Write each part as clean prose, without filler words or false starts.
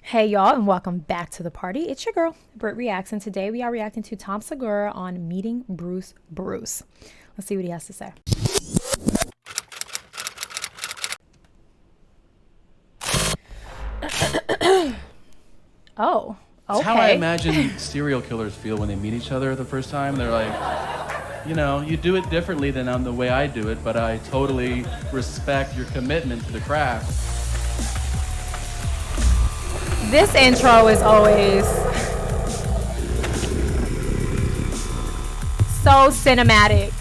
Hey y'all, and welcome back to the party. It's your girl, BrittReacts, and today we are reacting to Tom Segura on meeting Bruce Bruce. Let's see what he has to say. Oh, okay. It's how I imagine serial killers feel when they meet each other the first time. They're like, you know, you do it differently than the way I do it, but I totally respect your commitment to the craft. This intro is always so cinematic.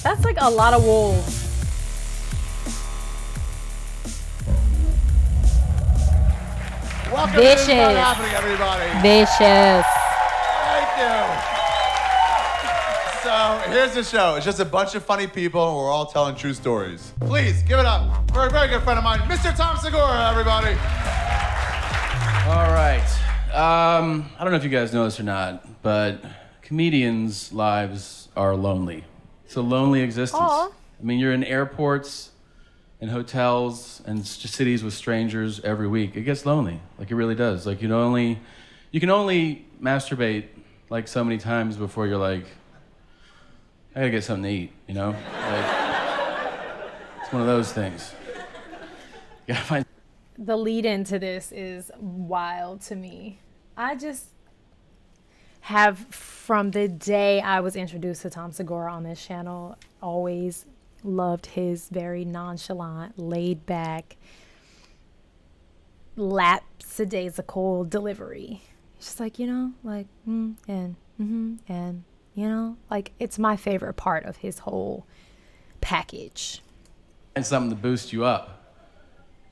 That's like a lot of wolves. Welcome Vicious. to What's Happening, everybody. Vicious. Thank you. So here's the show. It's just a bunch of funny people, and we're all telling true stories. Please give it up for a very good friend of mine, Mr. Tom Segura, everybody. All right. I don't know if you guys know this or not, but comedians' lives are lonely. It's a lonely existence. Aww. I mean, you're in airports and hotels and just cities with strangers every week. It gets lonely. Like, it really does. Like, you can only masturbate like so many times before you're like, I gotta get something to eat, you know? Like, it's one of those things. You gotta find. The lead into this is wild to me. I just have, from the day I was introduced to Tom Segura on this channel, always loved his very nonchalant, laid back, lapsadaisical delivery. It's just like, you know, like, and, you know, like, it's my favorite part of his whole package. And something to boost you up.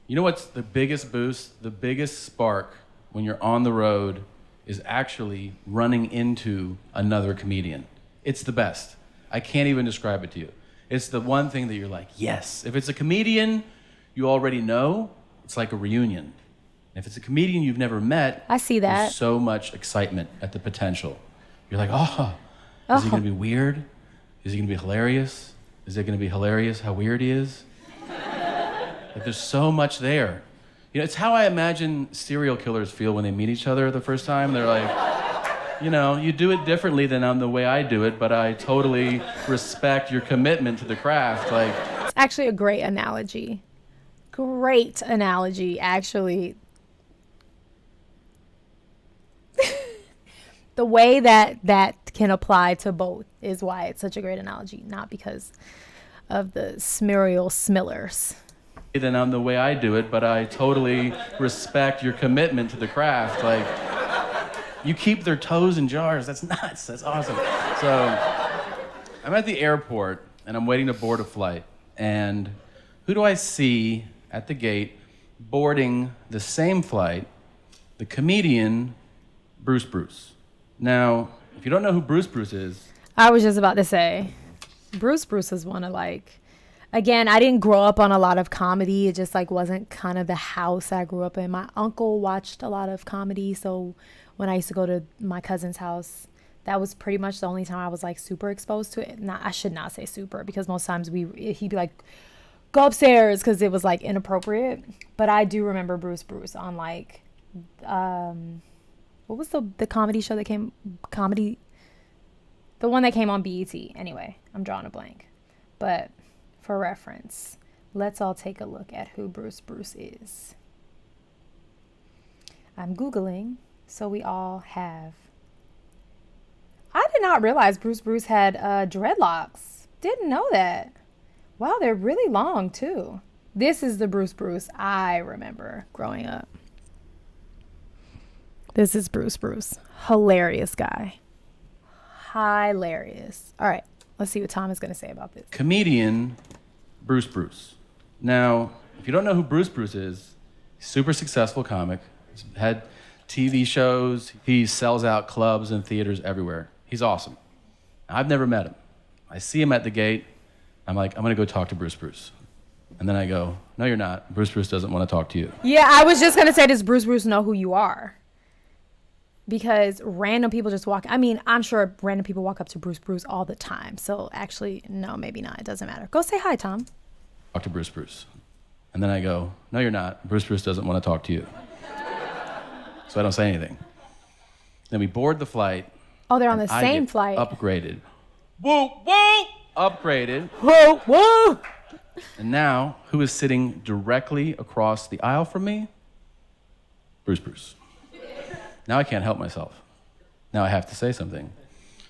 You know what's the biggest boost, the biggest spark when you're on the road is actually running into another comedian. It's the best. I can't even describe it to you. It's the one thing that you're like, yes. If it's a comedian you already know, it's like a reunion. If it's a comedian you've never met, I see that. There's so much excitement at the potential. You're like, is he gonna be weird? Is he gonna be hilarious? Is it gonna be hilarious how weird he is? Like, there's so much there. You know, it's how I imagine serial killers feel when they meet each other the first time. They're like, you know, you do it differently than the way I do it, but I totally respect your commitment to the craft. Like, It's actually a great analogy. Great analogy, actually. The way that can apply to both is why it's such a great analogy, not because of the smirial smillers. than the way I do it, but I totally respect your commitment to the craft. Like, you keep their toes in jars. That's nuts. That's awesome. So I'm at the airport and I'm waiting to board a flight. And who do I see at the gate boarding the same flight? The comedian, Bruce Bruce. Now, if you don't know who Bruce Bruce is, I was just about to say, Bruce Bruce is one of, like, again, I didn't grow up on a lot of comedy. It just, like, wasn't kind of the house I grew up in. My uncle watched a lot of comedy, so when I used to go to my cousin's house, that was pretty much the only time I was, like, super exposed to it. I should not say super, because most times he'd be like, go upstairs, because it was, like, inappropriate. But I do remember Bruce Bruce on, like, what was the comedy show that came, the one that came on BET. Anyway, I'm drawing a blank. But for reference, let's all take a look at who Bruce Bruce is. I'm Googling, so we all have. I did not realize Bruce Bruce had dreadlocks. Didn't know that. Wow, they're really long too. This is the Bruce Bruce I remember growing up. This is Bruce Bruce. Hilarious guy. Hilarious. All right, let's see what Tom is going to say about this. comedian, Bruce Bruce. Now, if you don't know who Bruce Bruce is, super successful comic. He's had TV shows. He sells out clubs and theaters everywhere. He's awesome. I've never met him. I see him at the gate. I'm like, I'm gonna go talk to Bruce Bruce. And then I go, no, you're not. Bruce Bruce doesn't want to talk to you. Yeah, I was just going to say, does Bruce Bruce know who you are? because random people just walk. I mean, I'm sure random people walk up to Bruce all the time. So actually, no, maybe not. It doesn't matter. Go say hi, Tom. Talk to Bruce. And then I go, no, you're not. Bruce doesn't want to talk to you. So I don't say anything. Then we board the flight. Oh, they're on the same flight. Upgraded. Woo, woo! Upgraded. Whoa, whoa! And now, who is sitting directly across the aisle from me? Bruce. Now I can't help myself. Now I have to say something.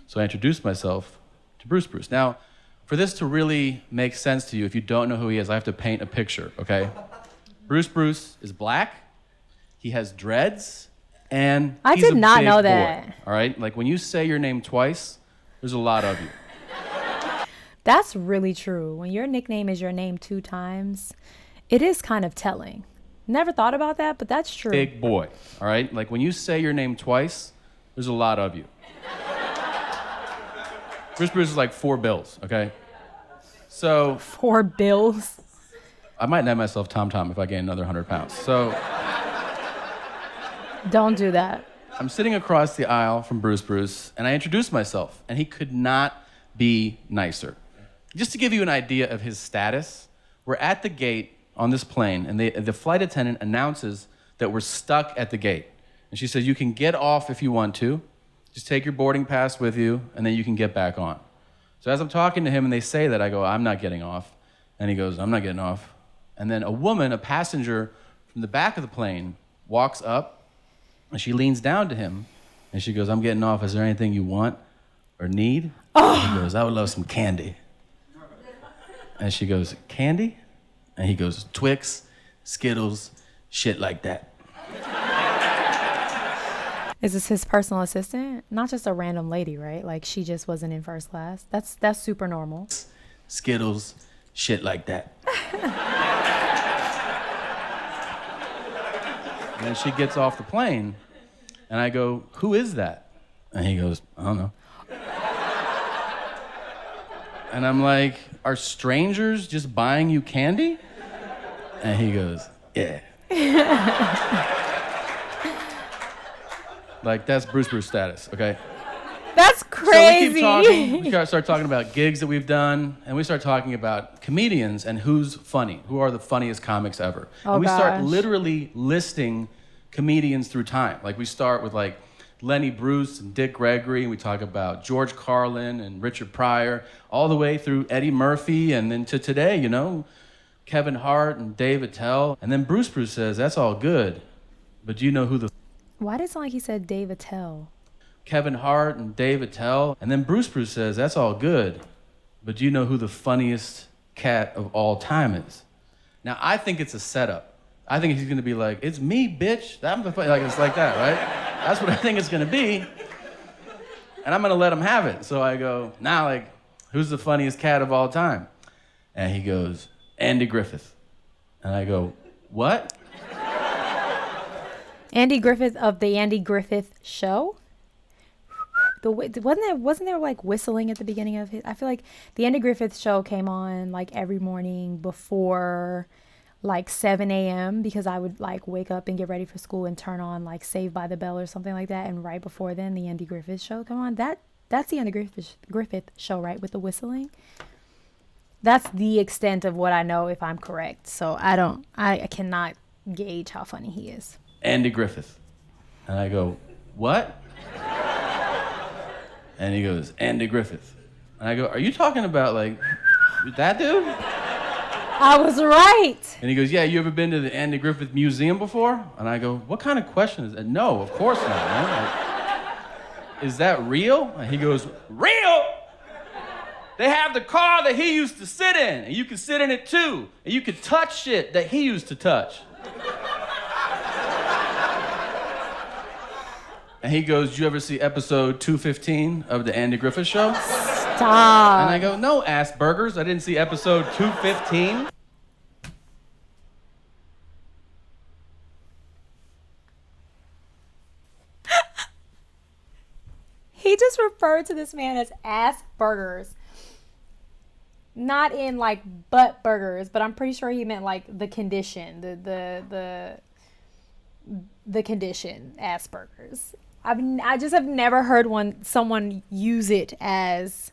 So I introduce myself to Bruce. Now, for this to really make sense to you, if you don't know who he is, I have to paint a picture, okay? Bruce is black. He has dreads, and I he's did a not big know boy, that. all right? Like when you say your name twice, there's a lot of you. That's really true. When your nickname is your name 2 times, it is kind of telling. Never thought about that, but that's true. Big boy, all right? Like when you say your name twice, there's a lot of you. Bruce is like 4 bills, okay? So 4 bills. I might name myself Tom if I gain another 100 pounds. So Don't do that. I'm sitting across the aisle from Bruce, and I introduce myself, and he could not be nicer. Just to give you an idea of his status, we're at the gate on this plane, and the flight attendant announces that we're stuck at the gate. And she says, you can get off if you want to. Just take your boarding pass with you, and then you can get back on. So as I'm talking to him and they say that, I go, I'm not getting off. And he goes, I'm not getting off. And then a woman, a passenger from the back of the plane, walks up, and she leans down to him, and she goes, I'm getting off. Is there anything you want or need? He goes, I would love some candy. And she goes, candy? And he goes, Twix, Skittles, shit like that. Is this his personal assistant? Not just a random lady, right? Like she just wasn't in first class. That's super normal. Skittles, shit like that. And then she gets off the plane, and I go, who is that? And he goes, I don't know. And I'm like, are strangers just buying you candy? And he goes, yeah. Like, that's Bruce status, okay? That's crazy. So we keep talking. We start talking about gigs that we've done, and we start talking about comedians and who's funny, who are the funniest comics ever. Oh, and we start gosh. literally listing comedians through time. Like, we start with, like, Lenny Bruce and Dick Gregory, and we talk about George Carlin and Richard Pryor, all the way through Eddie Murphy, and then to today, you know, Kevin Hart and Dave Attell. And then Bruce says, that's all good, but do you know who the... Why did it sound like he said Dave Attell? Kevin Hart and Dave Attell. And then Bruce says, that's all good, but do you know who the funniest cat of all time is? Now, I think it's a setup. I think he's gonna be like, it's me, bitch. I'm the funny, like, it's like that, right? That's what I think it's gonna be. And I'm gonna let him have it. So I go, nah, like, who's the funniest cat of all time? And he goes, Andy Griffith. And I go, what? Andy Griffith of the Andy Griffith Show? Wasn't there like whistling at the beginning of it? I feel like the Andy Griffith Show came on like every morning before like 7 a.m. because I would like wake up and get ready for school and turn on like Saved by the Bell or something like that. And right before then, the Andy Griffith Show come on. That's the Andy Griffith Show, right? With the whistling. That's the extent of what I know, if I'm correct. So I cannot gauge how funny he is. Andy Griffith. And I go, what? And he goes, Andy Griffith. And I go, are you talking about like that dude? I was right. And he goes, yeah, you ever been to the Andy Griffith Museum before? And I go, what kind of question is that? No, of course not, man. Like, is that real? And he goes, real? They have the car that he used to sit in, and you can sit in it too. And you can touch shit that he used to touch. And he goes, did you ever see episode 215 of the Andy Griffith Show? Stop. And I go, no, ass burgers. I didn't see episode 215. He just referred to this man as ass burgers. Not in like butt burgers, but I'm pretty sure he meant like the condition, the condition, Asperger's. I just have never heard someone use it as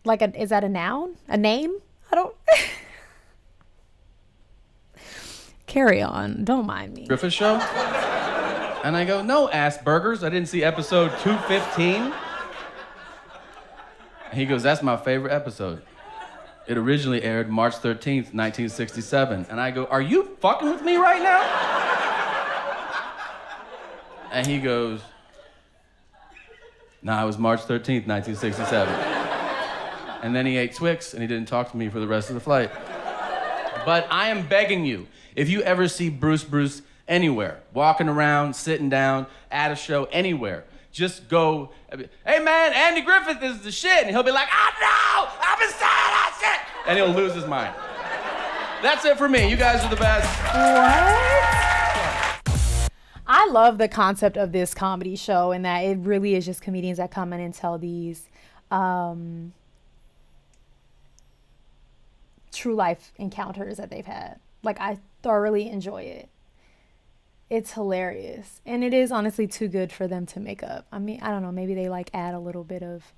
like is that a noun? A name? I don't. Carry on. Don't mind me. Griffith show? And I go, no, ass burgers. I didn't see episode 215. And he goes, that's my favorite episode. It originally aired March 13th, 1967. And I go, are you fucking with me right now? And he goes, nah, it was March 13th, 1967. And then he ate Twix and he didn't talk to me for the rest of the flight. But I am begging you, if you ever see Bruce anywhere, walking around, sitting down, at a show, anywhere, just go, hey man, Andy Griffith is the shit. And he'll be like, oh no, I've been saying that shit. And he'll lose his mind. That's it for me. You guys are the best. What? I love the concept of this comedy show and that it really is just comedians that come in and tell these true life encounters that they've had. Like, I thoroughly enjoy it. It's hilarious. And it is honestly too good for them to make up. I mean, I don't know, maybe they like add a little bit of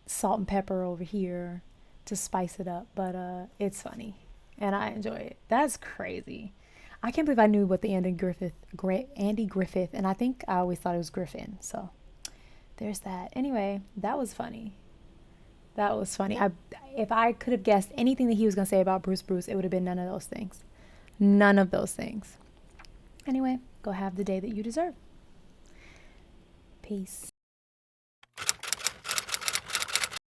salt and pepper over here to spice it up, but it's funny and I enjoy it. That's crazy. I can't believe I knew what the Andy Griffith, and I think I always thought it was Griffin. So there's that. Anyway, that was funny. If I could have guessed anything that he was going to say about Bruce, it would have been none of those things. None of those things. Anyway, go have the day that you deserve. Peace.